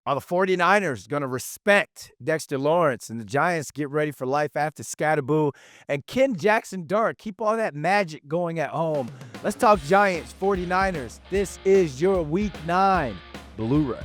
Are the 49ers going to respect Dexter Lawrence and the Giants get ready for life after Skattebo? And can Jaxson Dart keep all that magic going at home? Let's talk Giants, 49ers. This is your Week 9 Blue Rush.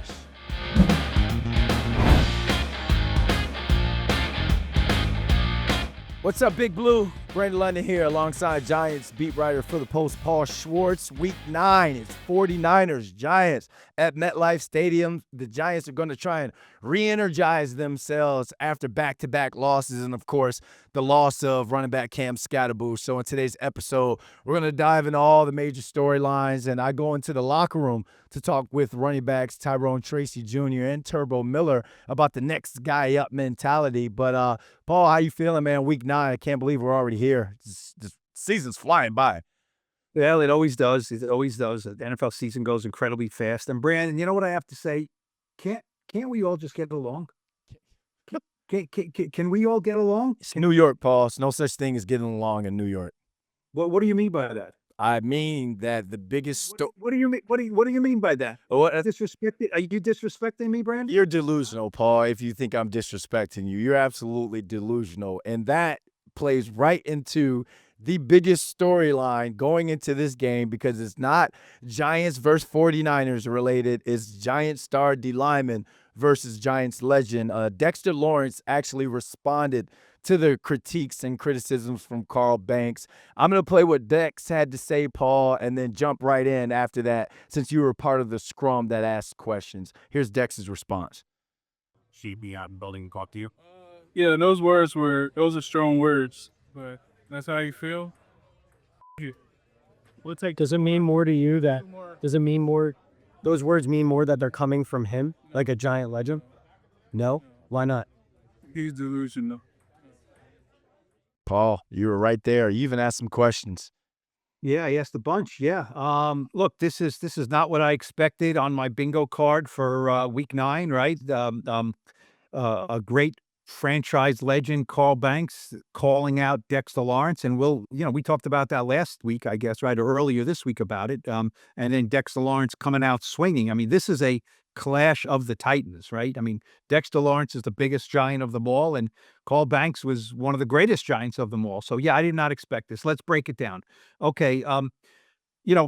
What's up, Big Blue? Brandon London here alongside Giants beat writer for the Post, Paul Schwartz. Week 9, it's 49ers, Giants at MetLife Stadium. The Giants are going to try and re-energize themselves after back-to-back losses and, of course, the loss of running back Cam Skattebo. So in today's episode, we're going to dive into all the major storylines, and I go into the locker room to talk with running backs Tyrone Tracy Jr. and Turbo Miller about the next guy up mentality. But Paul, how you feeling, man? Week 9, I can't believe we're already here. The season's flying by. Well, it always does. It always does. The NFL season goes incredibly fast. And Brandon, you know what I have to say? Can't we all just get along? Can we all get along? It's New York, Paul. It's no such thing as getting along in New York. What do you mean by that? I mean that the biggest What do you mean? What do you mean by that? Disrespecting? Are you disrespecting me, Brandon? You're delusional, Paul. If you think I'm disrespecting you, you're absolutely delusional, and that plays right into the biggest storyline going into this game because it's not Giants versus 49ers related. It's Giants star D lineman versus Giants legend. Dexter Lawrence actually responded to the critiques and criticisms from Carl Banks. I'm going to play what Dex had to say, Paul, and then jump right in after that since you were part of the scrum that asked questions. Here's Dex's response. She be out in the building and talk to you? Yeah, those are strong words, but that's how you feel. Does it mean more to you those words mean more that they're coming from him, like a Giant legend? No? Why not? He's delusional. Paul, you were right there. You even asked some questions. Yeah, I asked a bunch. Yeah. Look, this is not what I expected on my bingo card for Week 9, right? A great franchise legend, Carl Banks, calling out Dexter Lawrence, and we talked about that last week, I guess, right, or earlier this week about it. And then Dexter Lawrence coming out swinging. I mean, this is a clash of the Titans, right? I mean, Dexter Lawrence is the biggest Giant of them all, and Carl Banks was one of the greatest Giants of them all. So yeah, I did not expect this. Let's break it down. Okay.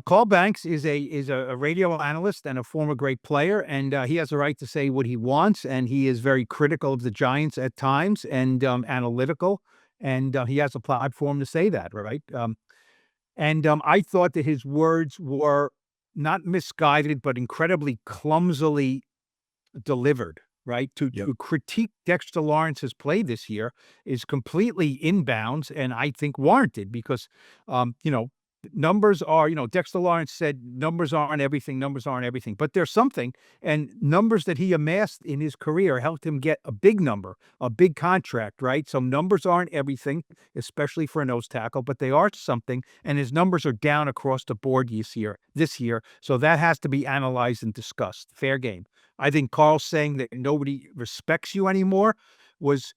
Carl Banks is a radio analyst and a former great player, and he has a right to say what he wants, and he is very critical of the Giants at times and analytical, and he has a platform to say that, right? I thought that his words were not misguided, but incredibly clumsily delivered, right? To critique Dexter Lawrence's play this year is completely inbounds, and I think warranted because, numbers are, Dexter Lawrence said numbers aren't everything, but there's something. And numbers that he amassed in his career helped him get a big number, a big contract, right? So numbers aren't everything, especially for a nose tackle, but they are something. And his numbers are down across the board this year. So that has to be analyzed and discussed. Fair game. I think Carl saying that nobody respects you anymore was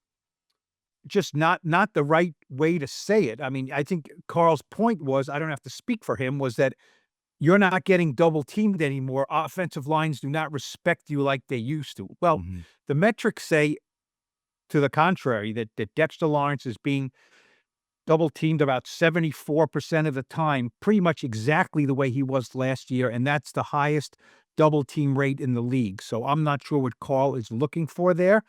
just not the right way to say it. I mean, I think Carl's point was, I don't have to speak for him, was that you're not getting double teamed anymore. Offensive lines do not respect you like they used to. Well, the metrics say to the contrary, that Dexter Lawrence is being double teamed about 74% of the time, pretty much exactly the way he was last year. And that's the highest double team rate in the league. So I'm not sure what Carl is looking for there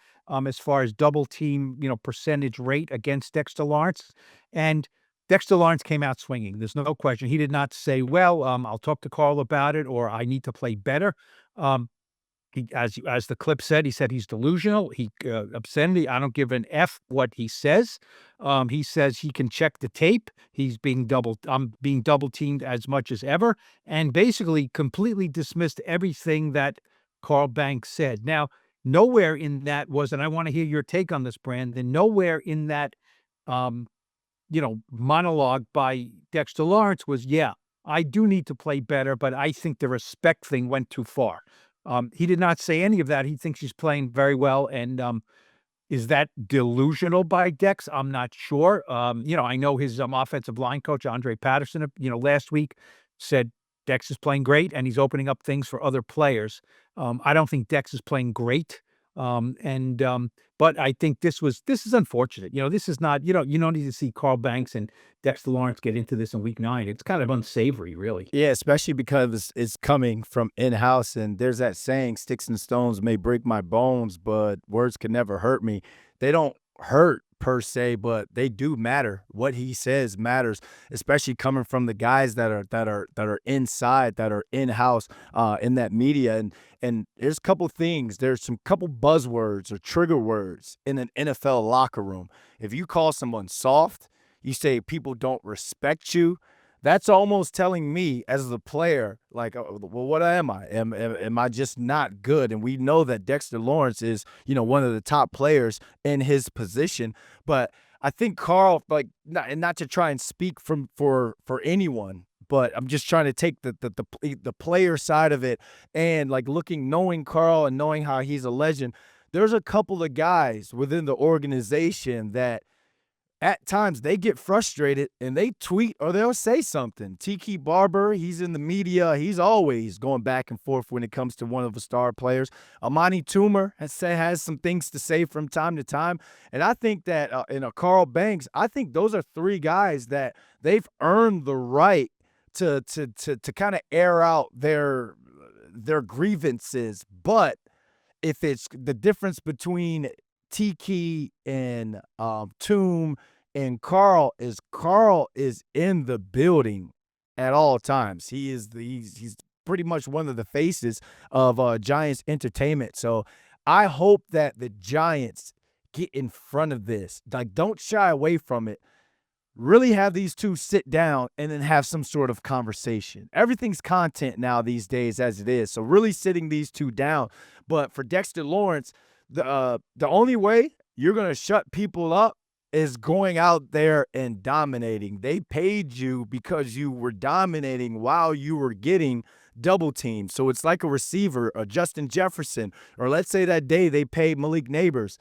as far as double team, percentage rate against Dexter Lawrence. And Dexter Lawrence came out swinging. There's no question. He did not say, well, I'll talk to Carl about it, or I need to play better. He, as the clip said, he said he's delusional. He obscenity. I don't give an F what he says. He says he can check the tape. I'm being double teamed as much as ever, and basically completely dismissed everything that Carl Banks said. Now, nowhere in that was, and I want to hear your take on this, Brandon. Nowhere in that, monologue by Dexter Lawrence was, yeah, I do need to play better, but I think the respect thing went too far. He did not say any of that. He thinks he's playing very well. And is that delusional by Dex? I'm not sure. I know his offensive line coach, Andre Patterson, last week said Dex is playing great, and he's opening up things for other players. I don't think Dex is playing great. But I think this is unfortunate. This is not, you don't need to see Carl Banks and Dexter Lawrence get into this in week 9. It's kind of unsavory, really. Yeah, especially because it's coming from in-house, and there's that saying, sticks and stones may break my bones, but words can never hurt me. They don't hurt per se, but they do matter. What he says matters, especially coming from the guys that are inside, that are in-house, in that media. And there's a couple things. There's some couple buzzwords or trigger words in an NFL locker room. If you call someone soft, you say people don't respect you. That's almost telling me as the player, like, well, what am I? Am I just not good? And we know that Dexter Lawrence is, one of the top players in his position. But I think Carl, like, not to try and speak for anyone, but I'm just trying to take the player side of it, and like knowing Carl and knowing how he's a legend. There's a couple of guys within the organization that at times they get frustrated and they tweet or they'll say something. Tiki Barber, he's in the media. He's always going back and forth when it comes to one of the star players. Amani Toomer has some things to say from time to time. And I think that Carl Banks, I think those are 3 guys that they've earned the right to kind of air out their grievances. But if it's the difference between Tiki and Toom and Carl is in the building at all times. He's pretty much one of the faces of Giants entertainment. So I hope that the Giants get in front of this. Like, don't shy away from it. Really have these two sit down and then have some sort of conversation. Everything's content now these days as it is. So really sitting these two down. But for Dexter Lawrence, the only way you're going to shut people up is going out there and dominating. They paid you because you were dominating while you were getting double teamed. So it's like a receiver, a Justin Jefferson, or let's say that day they paid Malik Neighbors.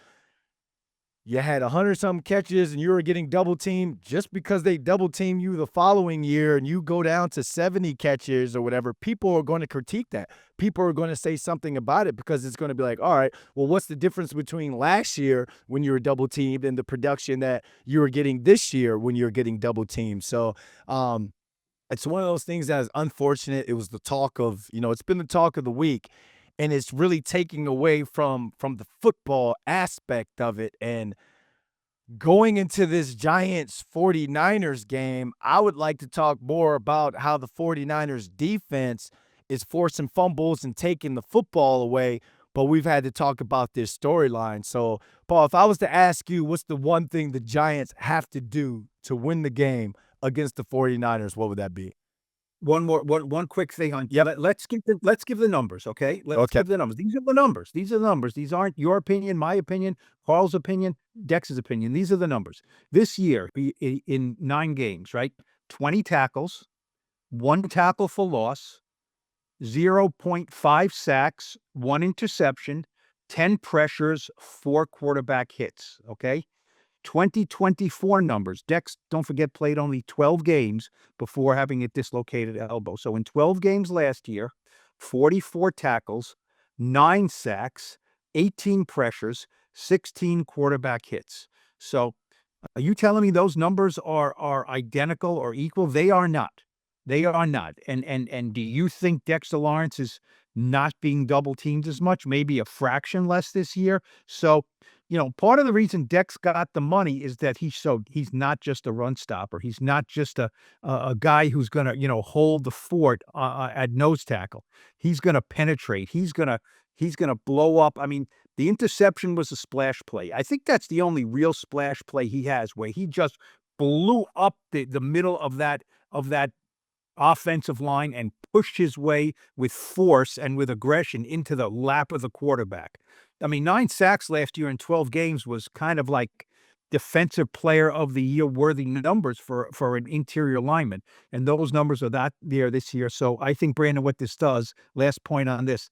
You had 100-something catches and you were getting double teamed. Just because they double team you the following year and you go down to 70 catches or whatever, people are going to critique that. People are going to say something about it because it's going to be like, all right, well, what's the difference between last year when you were double teamed and the production that you were getting this year when you're getting double teamed? So it's one of those things that is unfortunate. It was the talk of, it's been the talk of the week. And it's really taking away from the football aspect of it. And going into this Giants-49ers game, I would like to talk more about how the 49ers defense is forcing fumbles and taking the football away. But we've had to talk about this storyline. So, Paul, if I was to ask you what's the one thing the Giants have to do to win the game against the 49ers, what would that be? One quick thing on let's give the numbers, okay? Let's give the numbers. These are the numbers. These are the numbers. These aren't your opinion, my opinion, Carl's opinion, Dex's opinion. These are the numbers. This year, in 9 games, right? 20 tackles, 1 tackle for loss, 0.5 sacks, 1 interception, 10 pressures, 4 quarterback hits, okay? 2024 numbers. Dex, don't forget, played only 12 games before having a dislocated elbow. So in 12 games last year, 44 tackles, 9 sacks, 18 pressures, 16 quarterback hits. So are you telling me those numbers are identical or equal? They are not. They are not. And do you think Dexter Lawrence is not being double teamed as much, maybe a fraction less this year? So, part of the reason Dex got the money is that he's not just a run stopper. He's not just a guy who's going to, hold the fort at nose tackle. He's going to penetrate. He's going to blow up. I mean, the interception was a splash play. I think that's the only real splash play he has, where he just blew up the middle of that offensive line and pushed his way with force and with aggression into the lap of the quarterback. I mean, 9 sacks last year in 12 games was kind of like defensive player of the year worthy numbers for an interior lineman. And those numbers are not there this year. So I think, Brandon, what this does, last point on this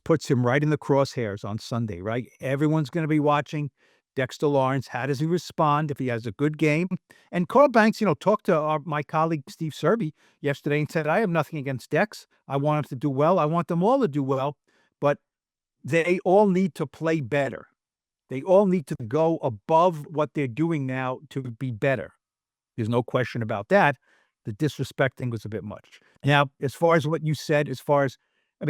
puts him right in the crosshairs on Sunday, right? Everyone's going to be watching. Dexter Lawrence, how does he respond if he has a good game? And Carl Banks, talked to my colleague Steve Serby yesterday and said, I have nothing against Dex. I want him to do well. I want them all to do well, but they all need to play better. They all need to go above what they're doing now to be better. There's no question about that. The disrespecting was a bit much. Now, as far as what you said,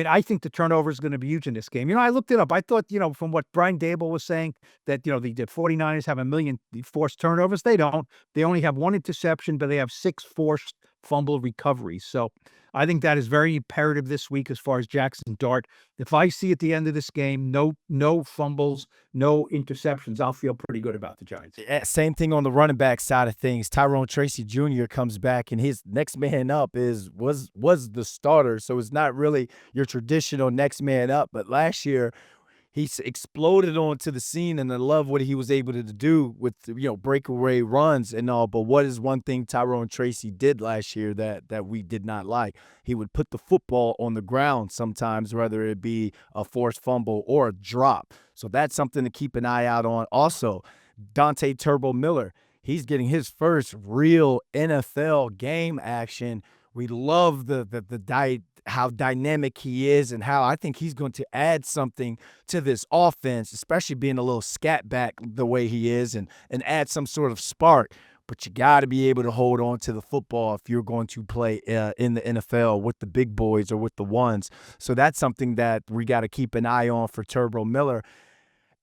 I think the turnover is going to be huge in this game. I looked it up. I thought, from what Brian Dable was saying, that, the 49ers have 1 million forced turnovers. They don't. They only have 1 interception, but they have 6 forced fumble recoveries. So I think that is very imperative this week as far as Jaxson Dart. If I see at the end of this game, no fumbles, no interceptions, I'll feel pretty good about the Giants. Same thing on the running back side of things. Tyrone Tracy Jr. comes back, and his next man up was the starter. So it's not really your traditional next man up. But last year, he exploded onto the scene, and I love what he was able to do with breakaway runs and all. But what is one thing Tyrone Tracy did last year that we did not like? He would put the football on the ground sometimes, whether it be a forced fumble or a drop. So that's something to keep an eye out on. Also, Dante Turbo Miller, he's getting his first real NFL game action. We love how dynamic he is and how I think he's going to add something to this offense, especially being a little scat back the way he is and add some sort of spark. But you got to be able to hold on to the football if you're going to play in the NFL with the big boys or with the ones. So that's something that we got to keep an eye on for Turbo Miller.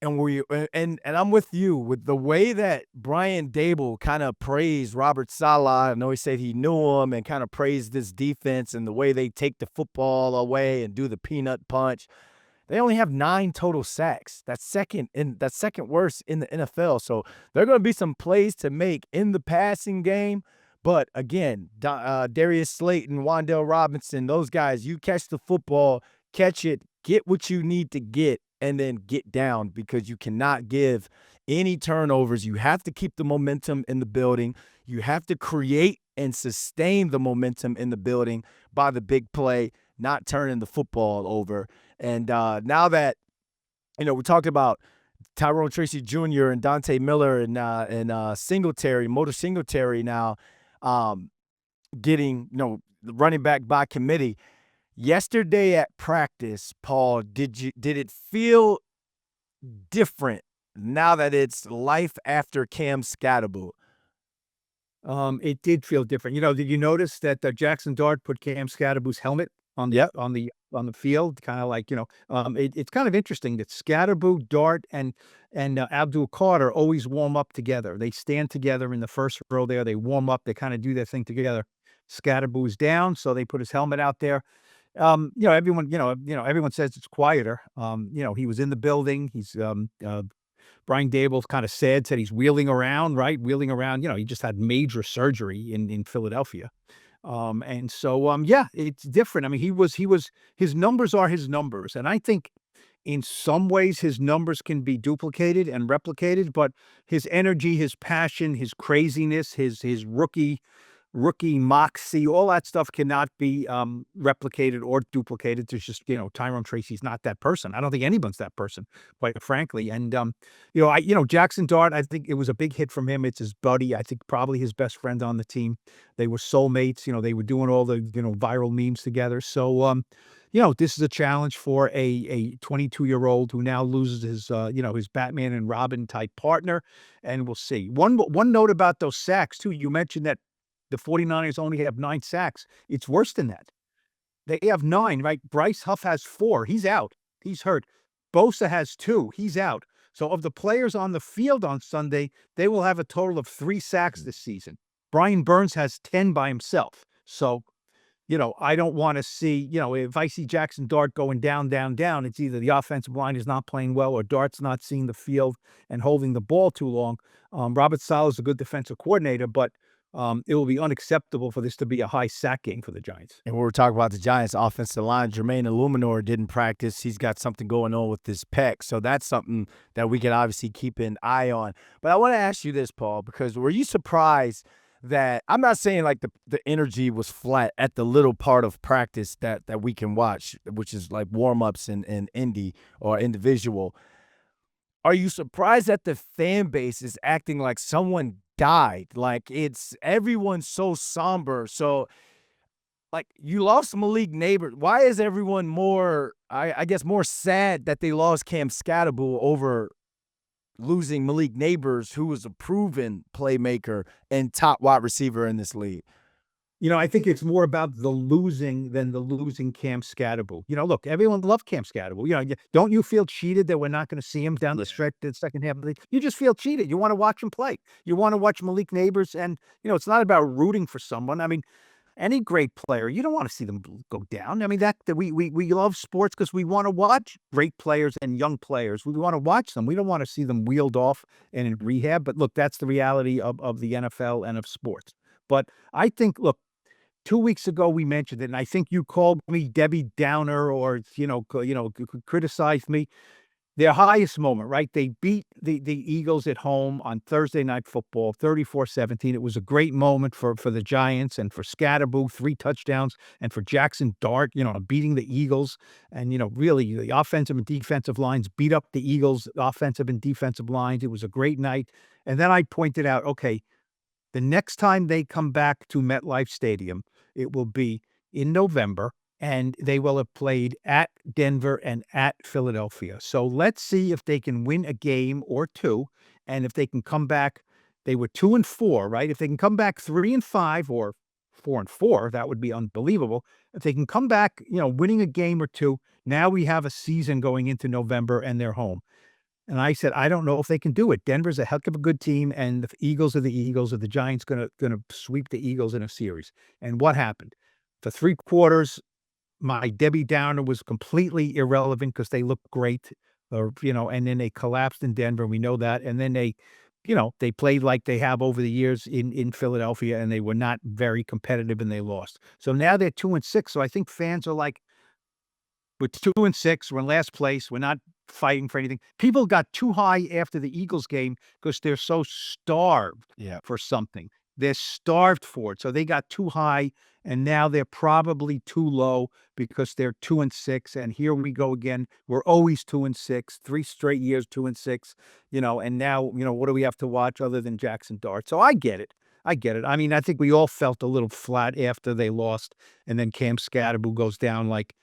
And I'm with you with the way that Brian Dable kind of praised Robert Saleh. I know he said he knew him and kind of praised this defense and the way they take the football away and do the peanut punch. They only have 9 total sacks. That's second worst in the NFL. So there are going to be some plays to make in the passing game. But again, Darius Slayton, Wan'Dale Robinson, those guys, you catch the football, catch it, get what you need to get, and then get down, because you cannot give any turnovers. You have to keep the momentum in the building. You have to create and sustain the momentum in the building by the big play, not turning the football over. And now that, we talked about Tyrone Tracy Jr. and Dante Miller and Singletary, Motor Singletary now getting, running back by committee. Yesterday at practice, Paul, did it feel different now that it's life after Cam Skattebo? It did feel different. Did you notice that Jaxson Dart put Cam Skattebo's helmet on the field? Kind of like, it's kind of interesting that Skattebo, Dart, and Abdul Carter always warm up together. They stand together in the first row there. They warm up. They kind of do their thing together. Skattebo's down, so they put his helmet out there. Everyone says it's quieter. He was in the building. He's Brian Dable's kind of said he's wheeling around, right? Wheeling around. He just had major surgery in Philadelphia. And so it's different. His numbers are his numbers. And I think in some ways his numbers can be duplicated and replicated, but his energy, his passion, his craziness, his rookie moxie, all that stuff cannot be replicated or duplicated. There's just, Tyrone Tracy's not that person. I don't think anyone's that person, quite frankly. And, Jaxson Dart, I think it was a big hit from him. It's his buddy. I think probably his best friend on the team. They were soulmates. They were doing all the, viral memes together. So, this is a challenge for a 22-year-old who now loses his Batman and Robin type partner. And we'll see. One note about those sacks, too. You mentioned that the 49ers only have 9 sacks. It's worse than that. They have 9, right? Bryce Huff has 4. He's out. He's hurt. Bosa has 2. He's out. So of the players on the field on Sunday, they will have a total of 3 sacks this season. Brian Burns has 10 by himself. So, I don't want to see, if I see Jaxson Dart going down, it's either the offensive line is not playing well or Dart's not seeing the field and holding the ball too long. Robert Saleh is a good defensive coordinator, but it will be unacceptable for this to be a high sack game for the Giants. And when we're talking about the Giants' offensive line, Jermaine Illuminor didn't practice. He's got something going on with his pec. So that's something that we can obviously keep an eye on. But I want to ask you this, Paul, because were you surprised that, I'm not saying like the energy was flat at the little part of practice that we can watch, which is like warm-ups and Indy or individual. Are you surprised that the fan base is acting like someone died? Like, it's everyone's so somber. So, like, you lost Malik Neighbors. Why is everyone more, I guess, more sad that they lost Cam Skattebo over losing Malik Neighbors, who was a proven playmaker and top wide receiver in this league? You know, I think it's more about the losing than the losing Cam Skattebo. You know, look, everyone loved Cam Skattebo. You know, don't you feel cheated that we're not going to see him down the stretch the second half of the league? You just feel cheated. You want to watch him play. You want to watch Malik Neighbors, and you know, it's not about rooting for someone. I mean, any great player, you don't want to see them go down. I mean, that we love sports because we want to watch great players and young players. We want to watch them. We don't want to see them wheeled off and in rehab. But look, that's the reality of the NFL and of sports. But I think, look, 2 weeks ago, we mentioned it, and I think you called me Debbie Downer or, criticized me. Their highest moment, right? They beat the Eagles at home on Thursday Night Football, 34-17. It was a great moment for the Giants and for Skattebo, 3 touchdowns, and for Jaxson Dart, beating the Eagles. And, really, the offensive and defensive lines beat up the Eagles' offensive and defensive lines. It was a great night. And then I pointed out, okay, the next time they come back to MetLife Stadium, it will be in November, and they will have played at Denver and at Philadelphia. So let's see if they can win a game or 2, and if they can come back. They were 2-4, right? If they can come back 3-5 or 4-4, that would be unbelievable. If they can come back, winning a game or 2, now we have a season going into November, and they're home. And I said, I don't know if they can do it. Denver's a heck of a good team, and the Eagles are the Eagles. Are the Giants gonna sweep the Eagles in a series? And what happened? For 3 quarters, my Debbie Downer was completely irrelevant because they looked great, and then they collapsed in Denver. We know that. And then they played like they have over the years in Philadelphia, and they were not very competitive, and they lost. So now they're 2-6. So I think fans are like, we're 2-6. We're in last place. We're not fighting for anything. People got too high after the Eagles game because they're so starved for something. They're starved for it. So they got too high, and now they're probably too low because they're 2-6. And here we go again. We're always 2-6, 3 straight years, 2-6, and now, what do we have to watch other than Jaxson Dart? So I get it. I mean, I think we all felt a little flat after they lost, and then Cam Skattebo goes down like,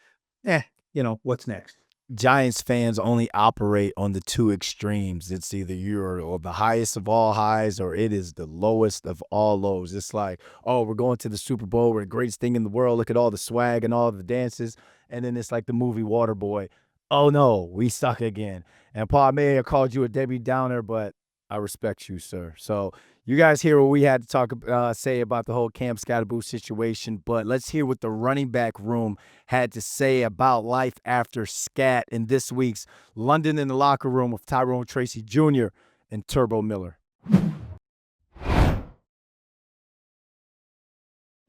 what's next? Giants fans only operate on the 2 extremes. It's either you're or the highest of all highs, or it is the lowest of all lows. It's like, oh, we're going to the Super Bowl. We're the greatest thing in the world. Look at all the swag and all the dances. And then it's like the movie Waterboy. Oh, no, we suck again. And Paul, I may have called you a Debbie Downer, but I respect you, sir. So you guys hear what we had to say about the whole Cam Skattebo situation, but let's hear what the running back room had to say about life after Scat in this week's London in the Locker Room with Tyrone Tracy Jr. and Turbo Miller.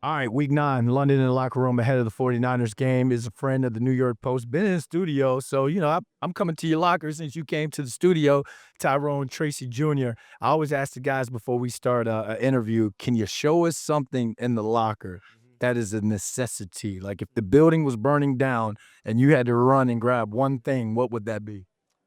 All right, week 9, London in the Locker Room ahead of the 49ers game is a friend of the New York Post, been in the studio. So, I'm coming to your locker since you came to the studio, Tyrone Tracy Jr. I always ask the guys before we start an interview, can you show us something in the locker that is a necessity? Like if the building was burning down and you had to run and grab one thing, what would that be?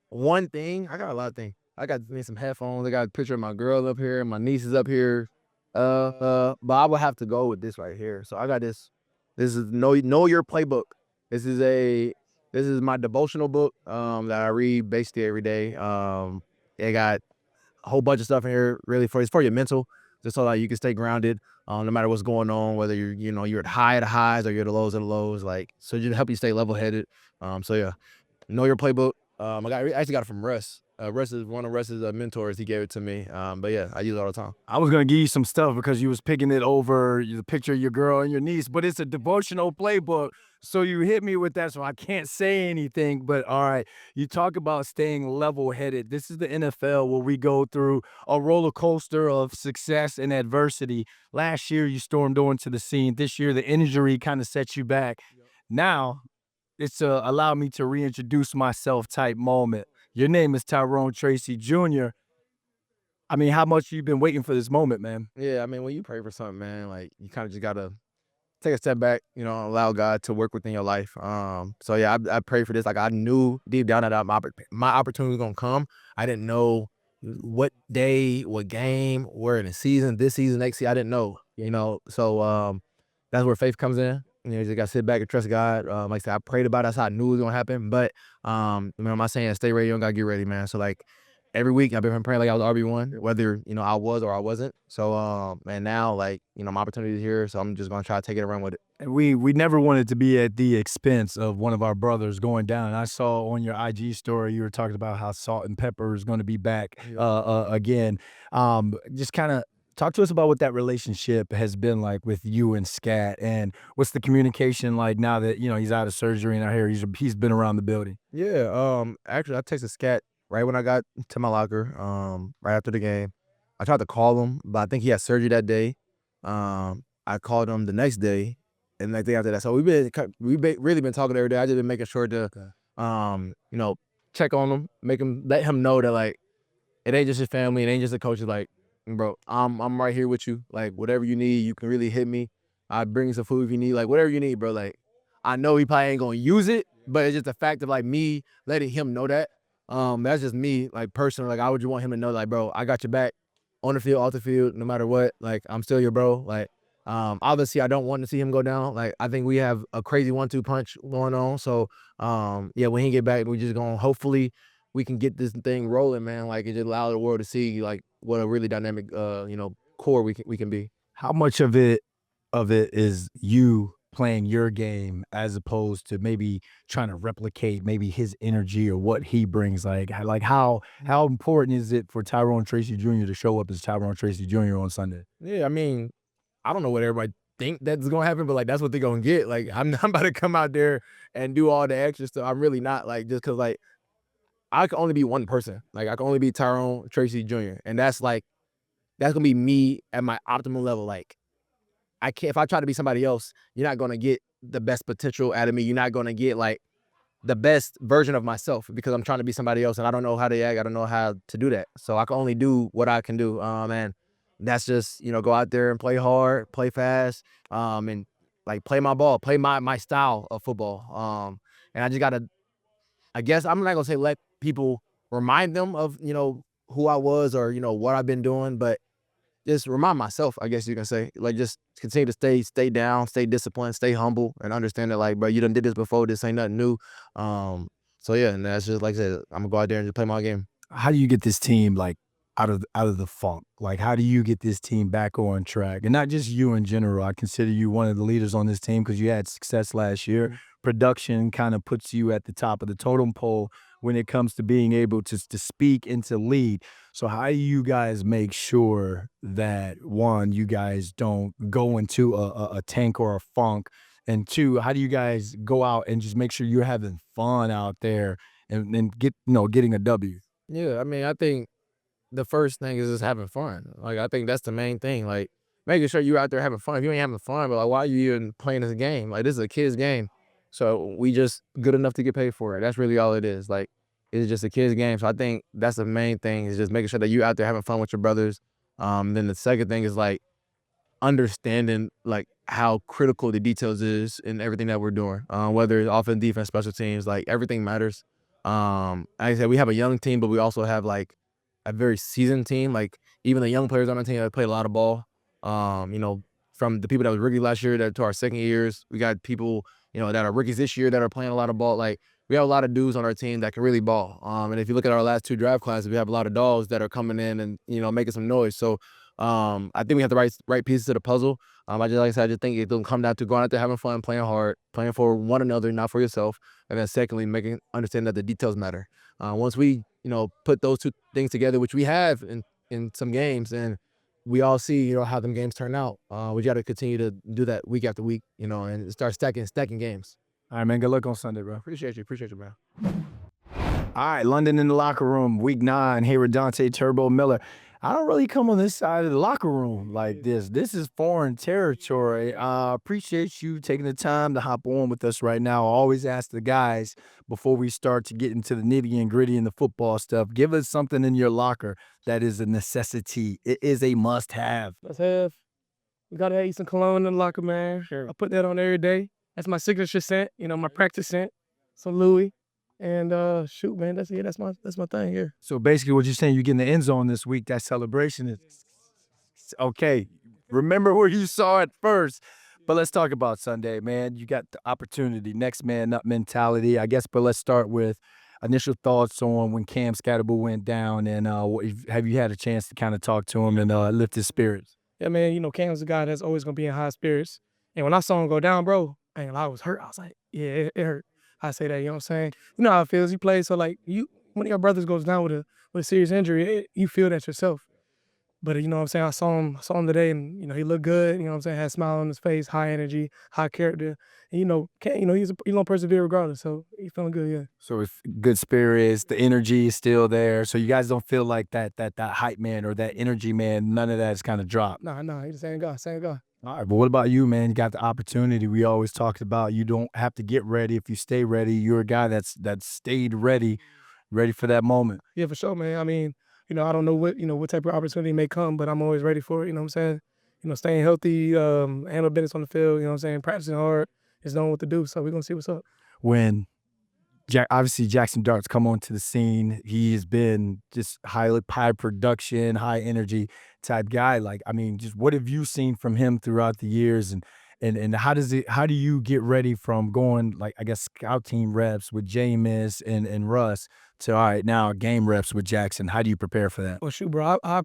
One thing, I got a lot of things. I got me some headphones. I got a picture of my girl up here. My niece is up here. But I would have to go with this right here. So I got this. This is Know Your Playbook. This is my devotional book that I read basically every day. It got a whole bunch of stuff in here really it's for your mental, just so that you can stay grounded no matter what's going on, whether you're at the highs or you're at the lows of the lows, so just help you stay level headed. So yeah, Know Your Playbook. I actually got it from Russ. Russ is one of Russ's mentors. He gave it to me. But yeah, I use it all the time. I was going to give you some stuff because you was picking it over the picture of your girl and your niece, but it's a devotional playbook. So you hit me with that, so I can't say anything. But all right, you talk about staying level-headed. This is the NFL where we go through a roller coaster of success and adversity. Last year, you stormed onto the scene. This year, the injury kind of set you back. Yep. Now, it's allow me to reintroduce myself type moment. Your name is Tyrone Tracy Jr. I mean, how much you been waiting for this moment, man? Yeah, I mean, when you pray for something, man, you kind of just gotta take a step back, you know, allow God to work within your life. So yeah, I prayed for this. Like I knew deep down that my opportunity was gonna come. I didn't know what day, what game, where in the season, this season, next season. I didn't know, you know. So that's where faith comes in. You know, you just gotta sit back and trust God. Like I said, I prayed about it. That's how I knew it was gonna happen. But you know, my saying, stay ready, you don't gotta get ready, man. So like every week I've been praying like I was RB1, whether, you know, I was or I wasn't. So and now, like, you know, my opportunity is here, so I'm just gonna try to take it and run with it. And we never wanted to be at the expense of one of our brothers going down. I saw on your IG story you were talking about how Salt and Pepper is going to be back again. Just kind of talk to us about what that relationship has been like with you and Scat, and what's the communication like now that, you know, he's out of surgery and I hear he's been around the building. Yeah, actually I texted Scat right when I got to my locker, right after the game. I tried to call him, but I think he had surgery that day. I called him the next day, and the next day after that. So really been talking every day. I just been making sure to, you know, check on him, let him know that like it ain't just his family, it ain't just the coaches. Like, bro, I'm right here with you. Like whatever you need, you can really hit me. I bring you some food if you need. Like whatever you need, bro. Like I know he probably ain't gonna use it, but it's just the fact of like me letting him know that. That's just me, like personally. Like I would just want him to know, like, bro, I got your back on the field, off the field, no matter what. Like I'm still your bro. Like obviously I don't want to see him go down. Like I think we have a crazy 1-2 punch going on. So yeah, when he get back, we just gonna hopefully we can get this thing rolling, man. Like it just allow the world to see like what a really dynamic you know, core we can be. How much of it is you playing your game as opposed to maybe trying to replicate maybe his energy or what he brings? Like how important is it for Tyrone Tracy Jr. to show up as Tyrone Tracy Jr. on Sunday? Yeah, I mean, I don't know what everybody think that's gonna happen, but like that's what they're gonna get. Like I'm about to come out there and do all the extra stuff. I'm really not, like, just cause like I can only be one person. Like I can only be Tyrone Tracy Jr. And that's gonna be me at my optimal level. Like I can't, if I try to be somebody else, you're not gonna get the best potential out of me. You're not gonna get like the best version of myself because I'm trying to be somebody else and I don't know how to act. I don't know how to do that. So I can only do what I can do. And that's just, you know, go out there and play hard, play fast, and like play my ball, play my style of football. And I just gotta, I guess I'm not gonna say let people remind them of, you know, who I was or, you know, what I've been doing, but just remind myself, I guess you can say, like just continue to stay down, stay disciplined, stay humble, and understand that like, bro, you done did this before. This ain't nothing new. So yeah, and that's just like I said, I'm gonna go out there and just play my game. How do you get this team like out of the funk? Like how do you get this team back on track? And not just you in general. I consider you one of the leaders on this team because you had success last year. Production kind of puts you at the top of the totem pole when it comes to being able to speak and to lead. So how do you guys make sure that, one, you guys don't go into a tank or a funk, and two, how do you guys go out and just make sure you're having fun out there and getting a W? Yeah, I mean, I think the first thing is just having fun. Like I think that's the main thing. Like making sure you're out there having fun. If you ain't having fun, but like why are you even playing this game? Like this is a kid's game. So we just good enough to get paid for it. That's really all it is. Like it's just a kid's game. So I think that's the main thing is just making sure that you out there having fun with your brothers. Then the second thing is like understanding like how critical the details is in everything that we're doing. Whether it's offense, defense, special teams, like everything matters. Like I said, we have a young team, but we also have like a very seasoned team. Like even the young players on the team have played a lot of ball. You know, from the people that was rookie last year to our second years, we got people, you know, that are rookies this year that are playing a lot of ball. Like we have a lot of dudes on our team that can really ball. And if you look at our last two draft classes, we have a lot of dogs that are coming in and, you know, making some noise. So I think we have the right pieces to the puzzle. Like I said, I just think it'll come down to going out there, having fun, playing hard, playing for one another, not for yourself. And then secondly, understanding that the details matter. Once we, you know, put those two things together, which we have in some games, and we all see, you know, how them games turn out. We got to continue to do that week after week, you know, and start stacking games. All right, man. Good luck on Sunday, bro. Appreciate you, man. All right, London in the locker room, week 9, here with Dante Turbo Miller. I don't really come on this side of the locker room like this. This is foreign territory. Appreciate you taking the time to hop on with us right now. I always ask the guys before we start to get into the nitty and gritty and the football stuff, give us something in your locker that is a necessity. It is a must-have. Let's have. We gotta eat some cologne in the locker, man. Sure. I put that on every day. That's my signature scent, you know, my practice scent. Some Louis. And shoot, man, that's my thing here. So basically what you're saying, you get in the end zone this week, that celebration is okay. Remember where you saw it first. But let's talk about Sunday, man. You got the opportunity, next man up mentality, I guess. But let's start with initial thoughts on when Cam Skattebo went down, and have you had a chance to kind of talk to him and lift his spirits? Yeah, man, you know, Cam's a guy that's always gonna be in high spirits. And when I saw him go down, bro, and I was hurt. I was like, yeah, it hurt. I say that, you know what I'm saying? You know how it feels. You play, so like when your brothers goes down with a serious injury, you feel that yourself. But you know what I'm saying? I saw him today, and you know he looked good. You know what I'm saying? Had a smile on his face, high energy, high character. And you know, he's gonna persevere regardless. So he's feeling good, yeah. So it's good spirits, the energy is still there. So you guys don't feel like that hype man or that energy man. None of that is kind of dropped. Nah, he's the same guy, same guy. All right, but what about you, man? You got the opportunity. We always talked about you don't have to get ready if you stay ready. You're a guy that stayed ready for that moment. Yeah, for sure, man. I mean, you know, I don't know what type of opportunity may come, but I'm always ready for it. You know what I'm saying? You know, staying healthy, handle business on the field. You know what I'm saying? Practicing hard, just knowing what to do. So we're gonna see what's up. When obviously Jaxson Dart's come onto the scene, he has been just high production, high energy type guy. Like, I mean, just what have you seen from him throughout the years, and how do you get ready from going, like, I guess, scout team reps with Jameis and Russ to, all right, now game reps with Jaxson? How do you prepare for that? Well, shoot, bro, I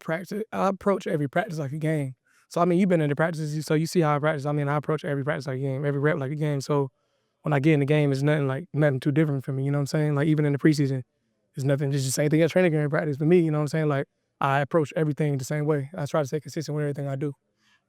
approach every practice like a game. So I mean, you've been in the practices, so you see how I practice. I mean, I approach every practice like a game, every rep like a game. So when I get in the game, it's nothing too different for me. You know what I'm saying? Like even in the preseason, it's nothing. It's just the same thing as training camp practice for me. You know what I'm saying? Like I approach everything the same way. I try to stay consistent with everything I do.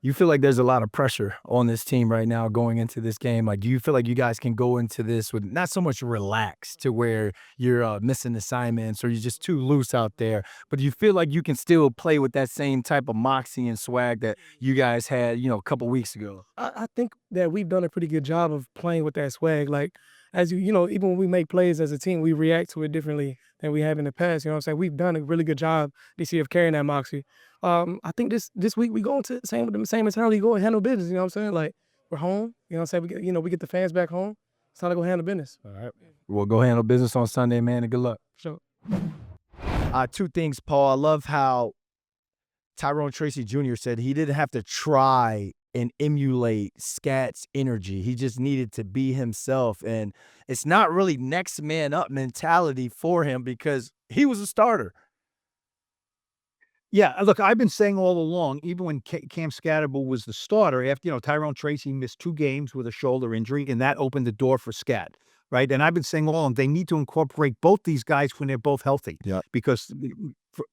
You feel like there's a lot of pressure on this team right now going into this game. Like, do you feel like you guys can go into this with not so much relaxed to where you're missing assignments or you're just too loose out there, but do you feel like you can still play with that same type of moxie and swag that you guys had, you know, a couple weeks ago? I think that we've done a pretty good job of playing with that swag. Like, as you know, even when we make plays as a team, we react to it differently than we have in the past. You know what I'm saying? We've done a really good job this year of carrying that moxie. I think this week we going to with the same mentality, go and handle business. You know what I'm saying? Like, we're home. You know what I'm saying? We get the fans back home. It's time to go handle business. All right. Well, go handle business on Sunday, man, and good luck. Sure. Two things, Paul. I love how Tyrone Tracy Jr. said he didn't have to try and emulate Scat's energy. He just needed to be himself. And it's not really next man up mentality for him because he was a starter. Yeah, look, I've been saying all along, even when Cam Skattebo was the starter, after, Tyrone Tracy missed 2 games with a shoulder injury, and that opened the door for Scat, right? And I've been saying all along, they need to incorporate both these guys when they're both healthy. Yeah. Because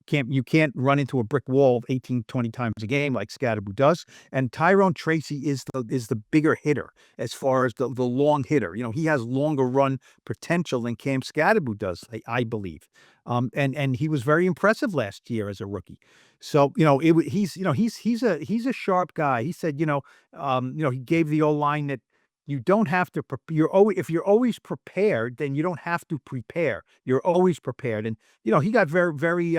you can't run into a brick wall 18, 20 times a game like Skattebo does. And Tyrone Tracy is the bigger hitter as far as the long hitter. He has longer run potential than Cam Skattebo does, I believe. And he was very impressive last year as a rookie. So, he's a sharp guy. He said, he gave the O-line that you don't have to, if you're always prepared, then you don't have to prepare. You're always prepared. And, he got very, very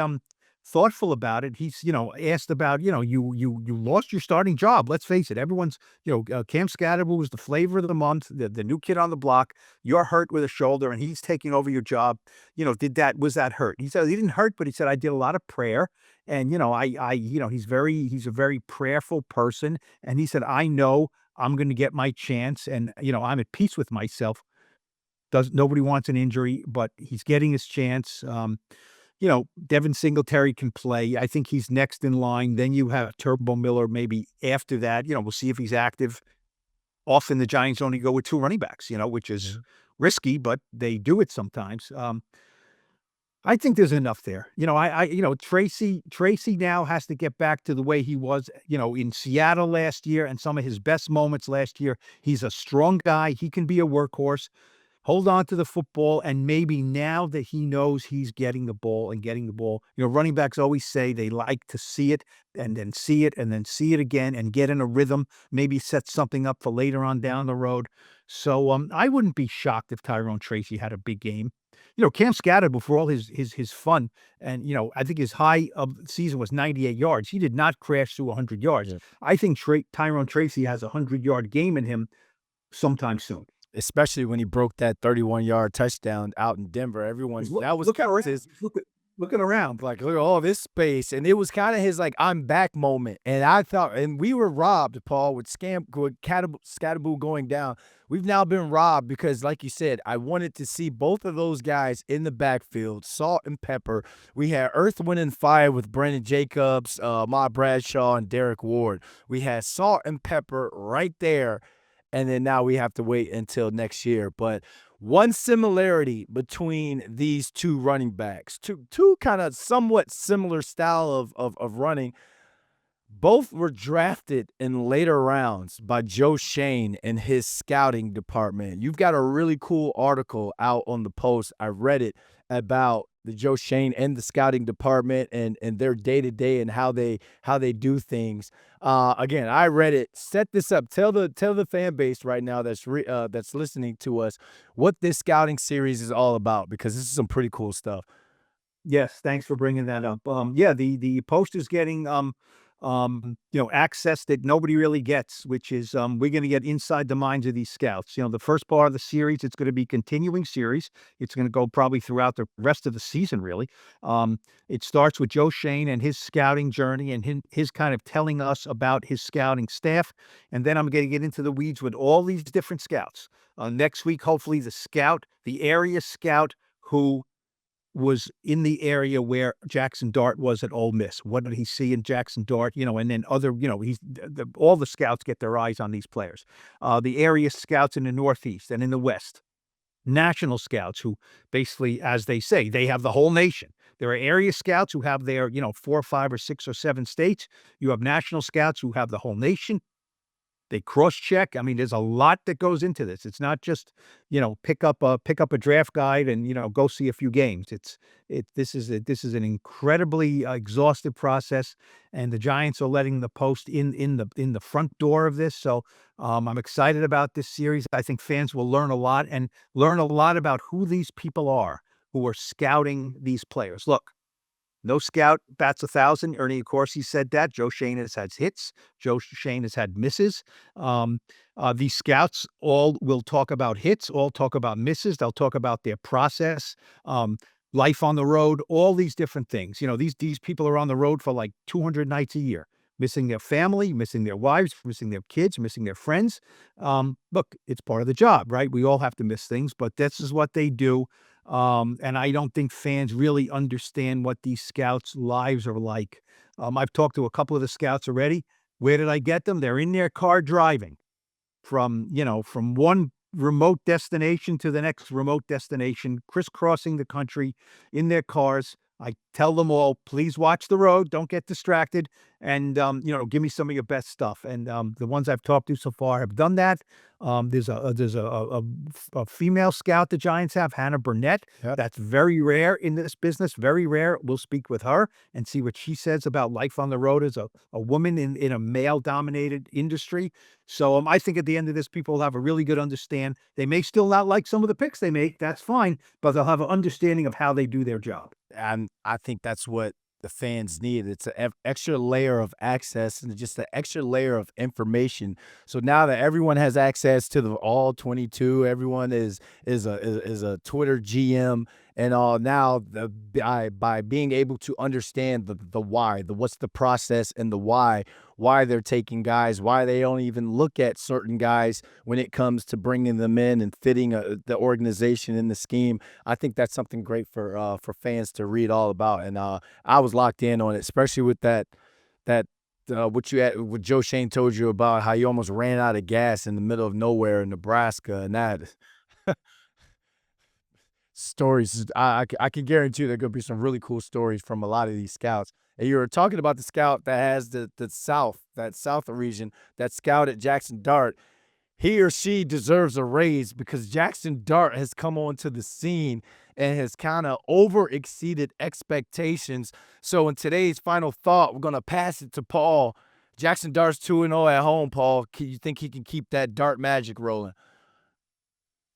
thoughtful about it. He's, asked about, you lost your starting job. Let's face it. Everyone's, Cam Skattebo was the flavor of the month, the new kid on the block. You're hurt with a shoulder and he's taking over your job. Was that hurt? He said he didn't hurt, but he said, I did a lot of prayer. And, he's a very prayerful person. And he said, I know I'm going to get my chance, and I'm at peace with myself. Nobody wants an injury, but he's getting his chance. Devin Singletary can play. I think he's next in line. Then you have Turbo Miller maybe after that. We'll see if he's active. Often the Giants only go with 2 running backs, which is risky, but they do it sometimes. I think there's enough there. Tracy now has to get back to the way he was, in Seattle last year and some of his best moments last year. He's a strong guy. He can be a workhorse. Hold on to the football, and maybe now that he knows he's getting the ball, running backs always say they like to see it and then see it and then see it again and get in a rhythm, maybe set something up for later on down the road. So I wouldn't be shocked if Tyrone Tracy had a big game. Cam Skattebo, for all his fun, and I think his high of the season was 98 yards. He did not crash through 100 yards. Yeah. I think Tyrone Tracy has a 100-yard game in him sometime soon. Especially when he broke that 31-yard touchdown out in Denver. Everyone, that was Look his, looking around. like, look at all this space. And it was kind of his, like, I'm back moment. And I thought, and we were robbed, Paul, with Skattebo going down. We've now been robbed because, like you said, I wanted to see both of those guys in the backfield, salt and pepper. We had Earth, Wind, and Fire with Brendan Jacobs, Ma Bradshaw, and Derek Ward. We had salt and pepper right there. And then now we have to wait until next year. But one similarity between these two running backs, two kind of somewhat similar style of running, both were drafted in later rounds by Joe Schoen and his scouting department. You've got a really cool article out on the Post. I read it about the Joe Schoen and the scouting department and their day-to-day and how they do things. Again, I read it. Set this up. Tell the fan base right now that's listening to us what this scouting series is all about, because this is some pretty cool stuff. Yes, thanks for bringing that up. Yeah, the Post is getting access that nobody really gets, which is we're going to get inside the minds of these scouts. The first part of the series, it's going to be continuing series. It's going to go probably throughout the rest of the season, really. It starts with Joe Schoen and his scouting journey and his kind of telling us about his scouting staff. And then I'm going to get into the weeds with all these different scouts. Next week, hopefully the area scout who was in the area where Jaxson Dart was at Ole Miss. What did he see in Jaxson Dart? And then other, all the scouts get their eyes on these players. The area scouts in the Northeast and in the West. National scouts who basically, as they say, they have the whole nation. There are area scouts who have their, 4 or 5 or 6 or 7 states. You have national scouts who have the whole nation. They cross-check. I mean, there's a lot that goes into this. It's not just, pick up a draft guide and, go see a few games. This is an incredibly exhaustive process, and the Giants are letting the Post in the front door of this. So I'm excited about this series. I think fans will learn a lot about who these people are who are scouting these players. Look. No scout bats 1,000. Ernie Accorsi said that. Joe Schoen has had hits. Joe Schoen has had misses. These scouts all will talk about hits, all talk about misses. They'll talk about their process, life on the road, all these different things. These people are on the road for like 200 nights a year, missing their family, missing their wives, missing their kids, missing their friends. Look, it's part of the job, right? We all have to miss things, but this is what they do. And I don't think fans really understand what these scouts' lives are like. I've talked to a couple of the scouts already. Where did I get them? They're in their car driving from one remote destination to the next remote destination, crisscrossing the country in their cars. I tell them all, please watch the road. Don't get distracted. And, give me some of your best stuff. And the ones I've talked to so far have done that. There's a female scout the Giants have, Hannah Burnett. Yep. That's very rare in this business, very rare. We'll speak with her and see what she says about life on the road as a woman in a male-dominated industry. So I think at the end of this, people will have a really good understand. They may still not like some of the picks they make. That's fine. But they'll have an understanding of how they do their job. And I think that's what the fans need. It's an extra layer of access and just an extra layer of information. So now that everyone has access to the all 22, everyone is a Twitter GM and all. Now by being able to understand the why, what's the process and the why they're taking guys, why they don't even look at certain guys when it comes to bringing them in and fitting the organization in the scheme. I think that's something great for fans to read all about. And I was locked in on it, especially with that what Joe Schoen told you about how you almost ran out of gas in the middle of nowhere in Nebraska, and that stories. I can guarantee you there are going to be some really cool stories from a lot of these scouts. And you were talking about the scout that has the South region, that scout at Jaxson Dart. He or she deserves a raise because Jaxson Dart has come onto the scene and has kind of over-exceeded expectations. So in today's final thought, we're going to pass it to Paul. Jaxson Dart's 2-0 at home, Paul. You think he can keep that Dart magic rolling?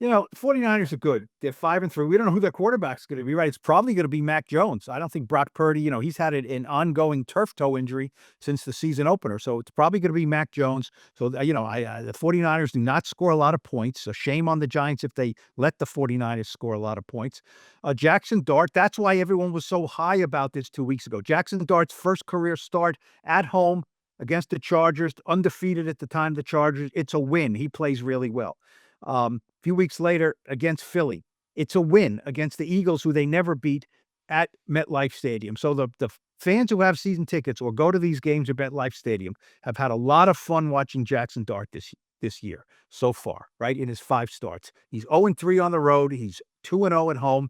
You know, 49ers are good. They're 5-3. We don't know who their quarterback's going to be, right? It's probably going to be Mac Jones. I don't think Brock Purdy, he's had an ongoing turf toe injury since the season opener. So it's probably going to be Mac Jones. So, the 49ers do not score a lot of points. So shame on the Giants if they let the 49ers score a lot of points. Jaxson Dart, that's why everyone was so high about this 2 weeks ago. Jaxson Dart's first career start at home against the Chargers, undefeated at the time, the Chargers. It's a win. He plays really well. A few weeks later against Philly, it's a win against the Eagles, who they never beat at MetLife Stadium. So the fans who have season tickets or go to these games at MetLife Stadium have had a lot of fun watching Jaxson Dart this year so far, right? In his 5 starts. He's 0-3 on the road. He's 2-0 at home.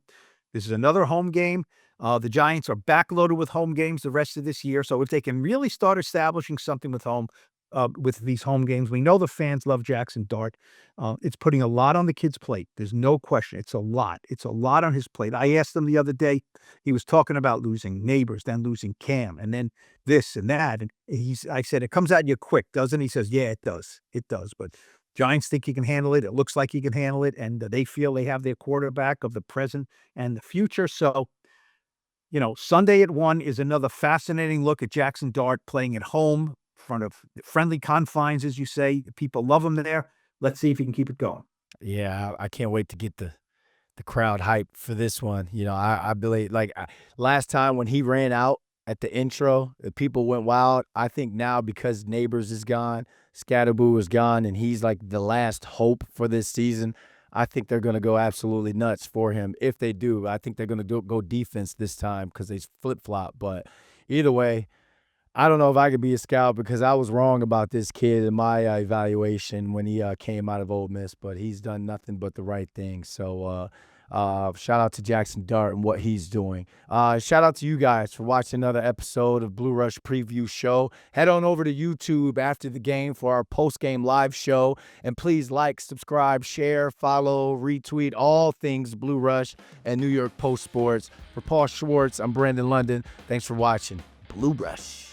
This is another home game. The Giants are backloaded with home games the rest of this year. So if they can really start establishing something with these home games, we know the fans love Jaxson Dart. It's putting a lot on the kid's plate. There's no question. It's a lot. It's a lot on his plate. I asked him the other day, he was talking about losing neighbors, then losing Cam, and then this and that. And I said, it comes at you quick, doesn't it? He says, yeah, it does. It does. But Giants think he can handle it. It looks like he can handle it. And they feel they have their quarterback of the present and the future. So, Sunday at 1 is another fascinating look at Jaxson Dart playing at home, front of friendly confines, as you say. People love him there. Let's see if he can keep it going. Yeah, I can't wait to get the crowd hype for this one. I believe, last time when he ran out at the intro, the people went wild. I think now, because Neighbors is gone, Skattebo is gone, and he's like the last hope for this season, I think they're going to go absolutely nuts for him. If they do, I think they're going to go defense this time because they flip-flop. But either way, I don't know if I could be a scout, because I was wrong about this kid in my evaluation when he came out of Ole Miss, but he's done nothing but the right thing. So shout out to Jaxson Dart and what he's doing. Shout out to you guys for watching another episode of Blue Rush Preview Show. Head on over to YouTube after the game for our post-game live show. And please like, subscribe, share, follow, retweet, all things Blue Rush and New York Post Sports. For Paul Schwartz, I'm Brandon London. Thanks for watching Blue Rush.